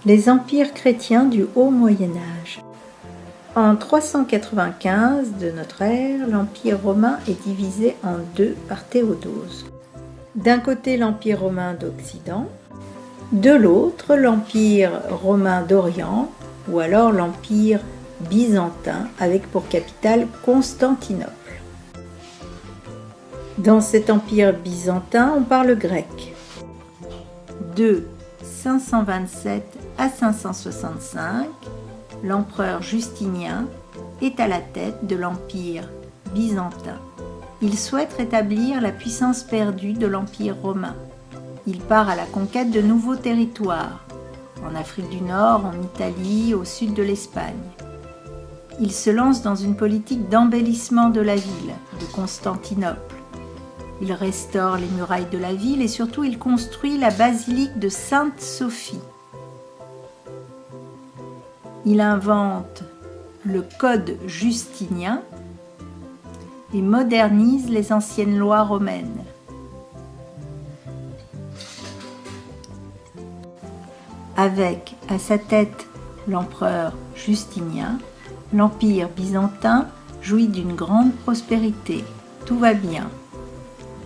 Les empires chrétiens du Haut Moyen Âge. En 395 de notre ère, l'Empire romain est divisé en deux par Théodose. D'un côté l'Empire romain d'Occident, de l'autre l'Empire romain d'Orient, ou alors l'Empire byzantin avec pour capitale Constantinople. Dans cet empire byzantin, on parle grec. De 527 à 565, l'empereur Justinien est à la tête de l'empire byzantin. Il souhaite rétablir la puissance perdue de l'empire romain. Il part à la conquête de nouveaux territoires, en Afrique du Nord, en Italie, au sud de l'Espagne. Il se lance dans une politique d'embellissement de la ville, de Constantinople. Il restaure les murailles de la ville et surtout il construit la basilique de Sainte-Sophie. Il invente le Code justinien et modernise les anciennes lois romaines. Avec à sa tête l'empereur Justinien, l'empire byzantin jouit d'une grande prospérité. Tout va bien.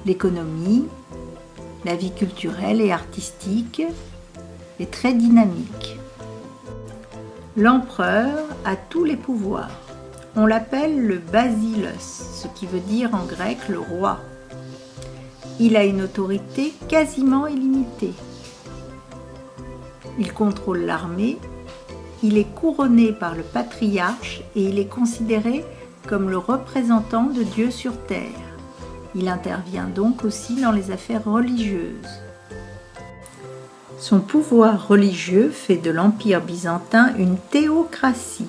L'économie, la vie culturelle et artistique est très dynamique. L'empereur a tous les pouvoirs. On l'appelle le basileus, ce qui veut dire en grec le roi. Il a une autorité quasiment illimitée. Il contrôle l'armée, il est couronné par le patriarche et il est considéré comme le représentant de Dieu sur terre. Il intervient donc aussi dans les affaires religieuses. Son pouvoir religieux fait de l'Empire byzantin une théocratie.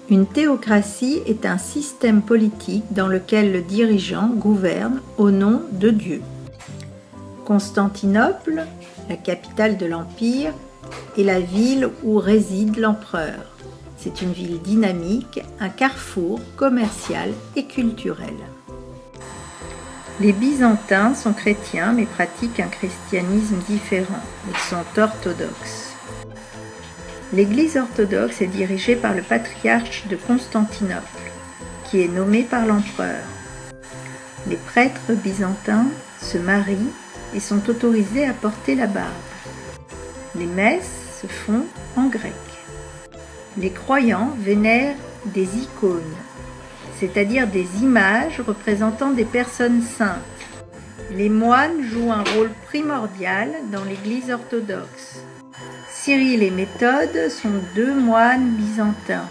Une théocratie est un système politique dans lequel le dirigeant gouverne au nom de Dieu. Constantinople, la capitale de l'Empire, est la ville où réside l'empereur. C'est une ville dynamique, un carrefour commercial et culturel. Les Byzantins sont chrétiens mais pratiquent un christianisme différent. Ils sont orthodoxes. L'Église orthodoxe est dirigée par le patriarche de Constantinople, qui est nommé par l'empereur. Les prêtres byzantins se marient et sont autorisés à porter la barbe. Les messes se font en grec. Les croyants vénèrent des icônes, c'est-à-dire des images représentant des personnes saintes. Les moines jouent un rôle primordial dans l'Église orthodoxe. Cyril et Méthode sont deux moines byzantins.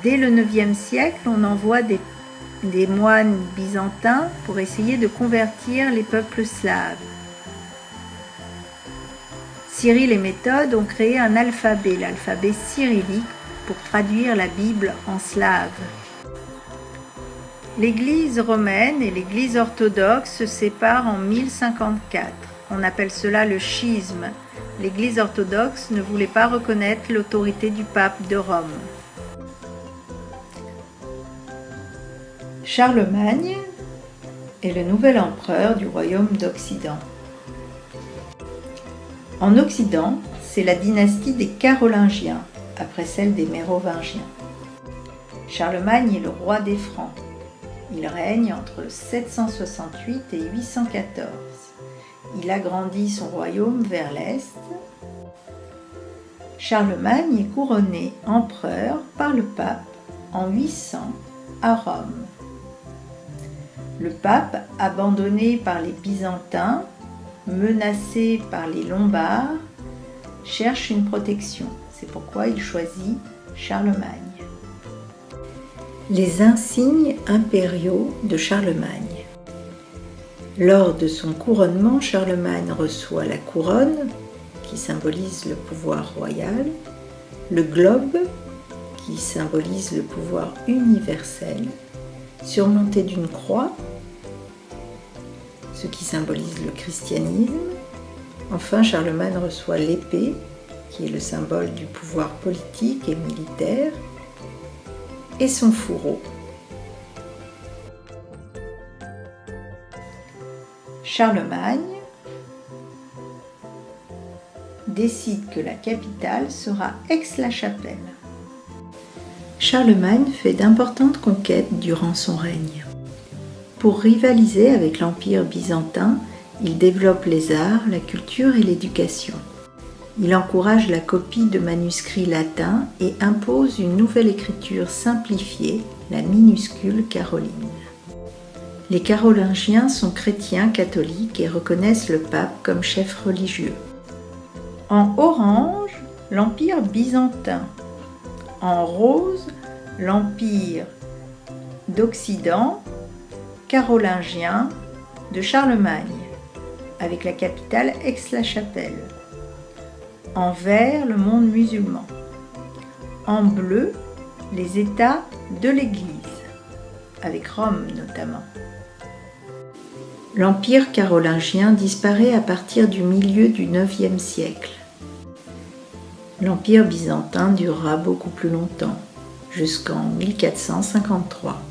Dès le IXe siècle, on envoie des moines byzantins pour essayer de convertir les peuples slaves. Cyril et Méthode ont créé un alphabet, l'alphabet cyrillique, pour traduire la Bible en slave. L'Église romaine et l'Église orthodoxe se séparent en 1054. On appelle cela le schisme. L'Église orthodoxe ne voulait pas reconnaître l'autorité du pape de Rome. Charlemagne est le nouvel empereur du royaume d'Occident. En Occident, c'est la dynastie des Carolingiens, après celle des Mérovingiens. Charlemagne est le roi des Francs. Il règne entre 768 et 814. Il agrandit son royaume vers l'est. Charlemagne est couronné empereur par le pape en 800 à Rome. Le pape, abandonné par les Byzantins, menacé par les Lombards, cherche une protection. C'est pourquoi il choisit Charlemagne. Les insignes impériaux de Charlemagne. Lors de son couronnement, Charlemagne reçoit la couronne, qui symbolise le pouvoir royal, le globe, qui symbolise le pouvoir universel, surmonté d'une croix, ce qui symbolise le christianisme. Enfin, Charlemagne reçoit l'épée, qui est le symbole du pouvoir politique et militaire, et son fourreau. Charlemagne décide que la capitale sera Aix-la-Chapelle. Charlemagne fait d'importantes conquêtes durant son règne. Pour rivaliser avec l'Empire byzantin, il développe les arts, la culture et l'éducation. Il encourage la copie de manuscrits latins et impose une nouvelle écriture simplifiée, la minuscule caroline. Les Carolingiens sont chrétiens catholiques et reconnaissent le pape comme chef religieux. En orange, l'Empire byzantin. En rose, l'Empire d'Occident, carolingien de Charlemagne, avec la capitale Aix-la-Chapelle. En vert, le monde musulman. En bleu, les États de l'Église, avec Rome notamment. L'Empire carolingien disparaît à partir du milieu du IXe siècle. L'Empire byzantin durera beaucoup plus longtemps, jusqu'en 1453.